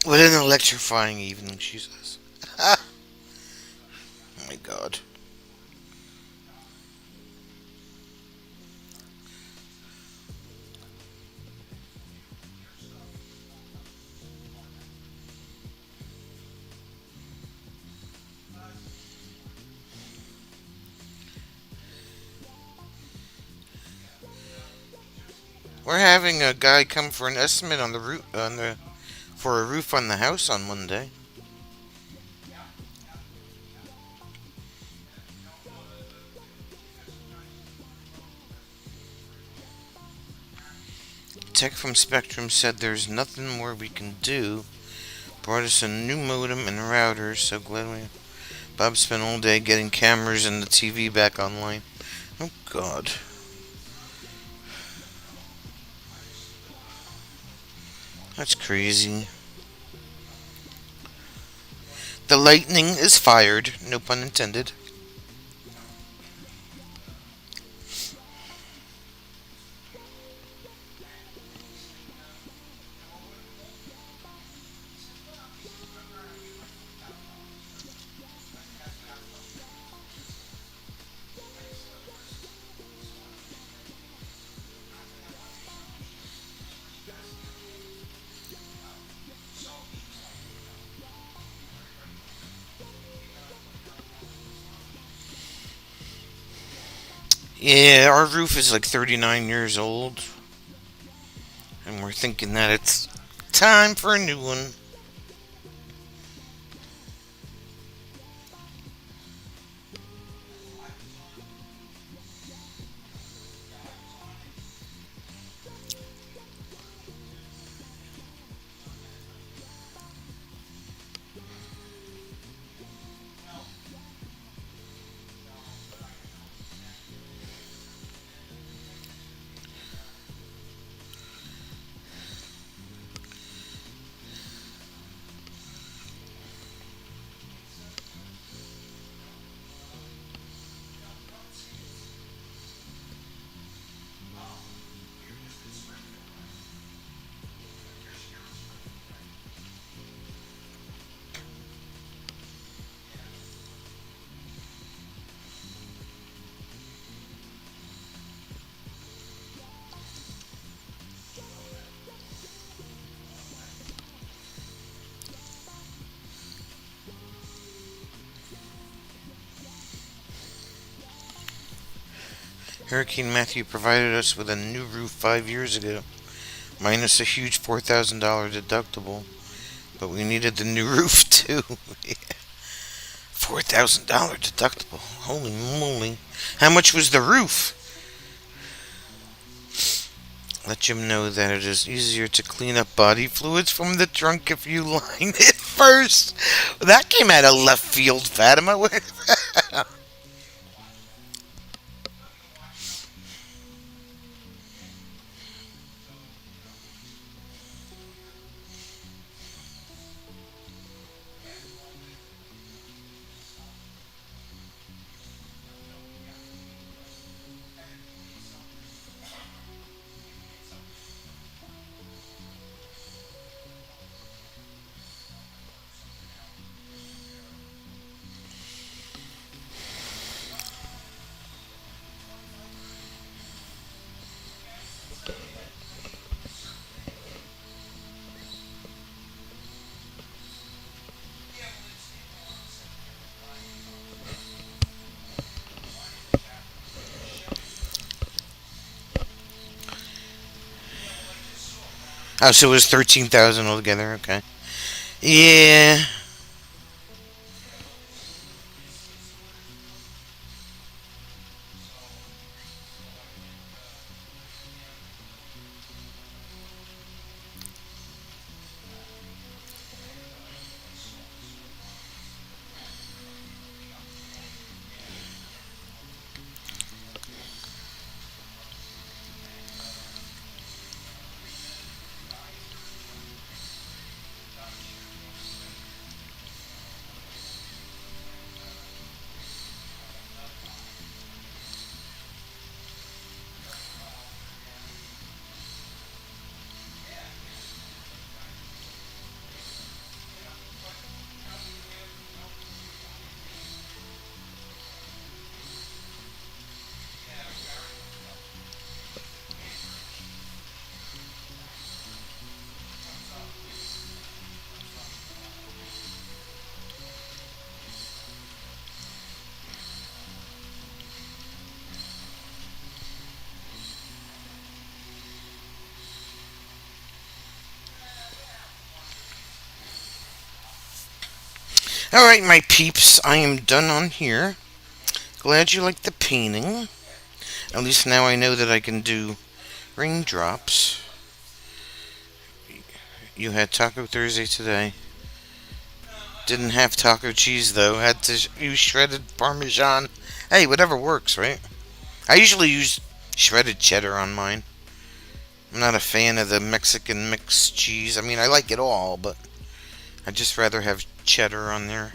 What an electrifying evening, she says. Oh my god. We're having a guy come for an estimate on the roof for a roof on the house on Monday. Tech from Spectrum said there's nothing more we can do. Brought us a new modem and router, so glad we. Bob spent all day getting cameras and the TV back online. Oh god. That's crazy. The lightning is fired, no pun intended. Yeah, our roof is like 39 years old, and we're thinking that it's time for a new one. Hurricane Matthew provided us with a new roof 5 years ago, minus a huge $4,000 deductible. But we needed the new roof too. $4,000 deductible. Holy moly! How much was the roof? Let Jim know that it is easier to clean up body fluids from the trunk if you line it first. That came out of left field, Fatima. Oh, so it was 13,000 altogether. Okay. Yeah. All right, my peeps. I am done on here. Glad you liked the painting. At least now I know that I can do raindrops. You had Taco Thursday today. Didn't have taco cheese though. Had to use shredded Parmesan. Hey, whatever works, right? I usually use shredded cheddar on mine. I'm not a fan of the Mexican mixed cheese. I mean, I like it all, but I'd just rather have cheddar on there.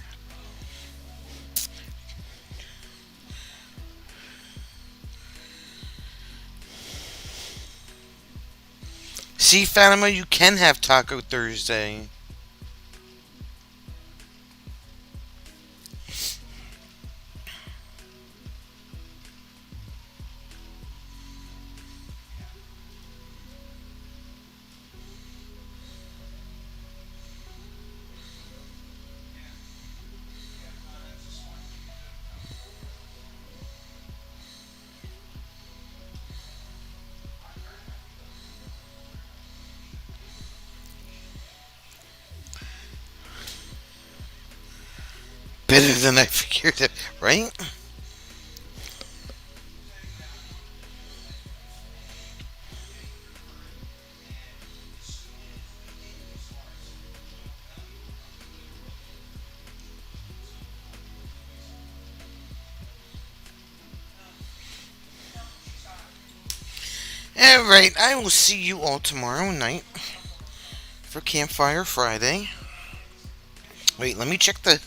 See, Fatima, you can have Taco Thursday. Better than I figured it, right? Alright, I will see you all tomorrow night for Campfire Friday. Wait, let me check the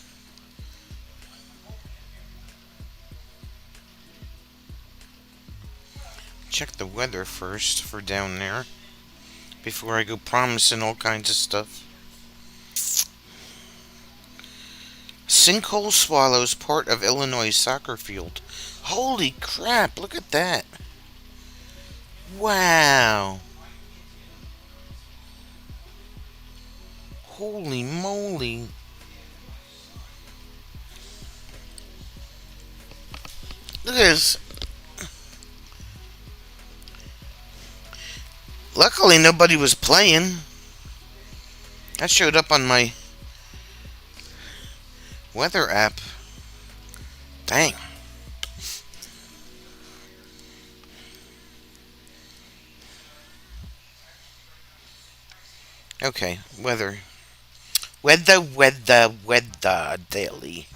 weather first for down there before I go promising all kinds of stuff. Sinkhole swallows part of Illinois soccer field. Holy crap, look at that. Wow. Holy moly. Look at this. Luckily, nobody was playing. That showed up on my weather app. Dang. Okay, weather. Weather daily.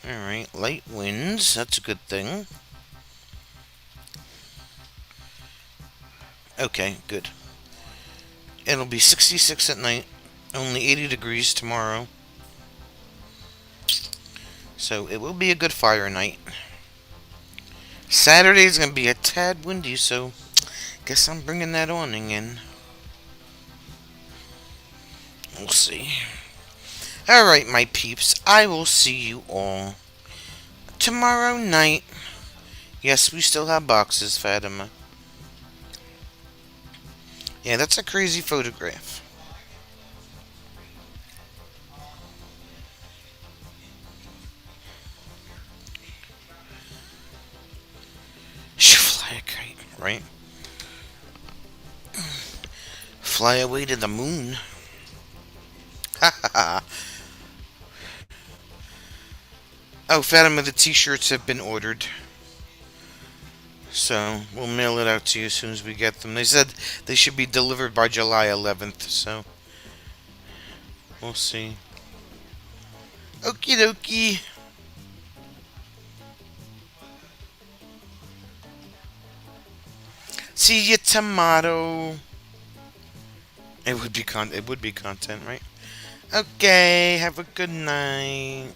Alright, light winds. That's a good thing. Okay, good. It'll be 66 at night. Only 80 degrees tomorrow. So it will be a good fire night. Saturday's gonna be a tad windy, so guess I'm bringing that awning in. We'll see. Alright, my peeps, I will see you all tomorrow night. Yes, we still have boxes, Fatima. Yeah, that's a crazy photograph. Fly a kite, right? Fly away to the moon. Ha ha ha. Oh, Fatima, the t-shirts have been ordered. So, we'll mail it out to you as soon as we get them. They said they should be delivered by July 11th, so we'll see. Okie dokie. See you tomorrow. It would be content, right? Okay, have a good night.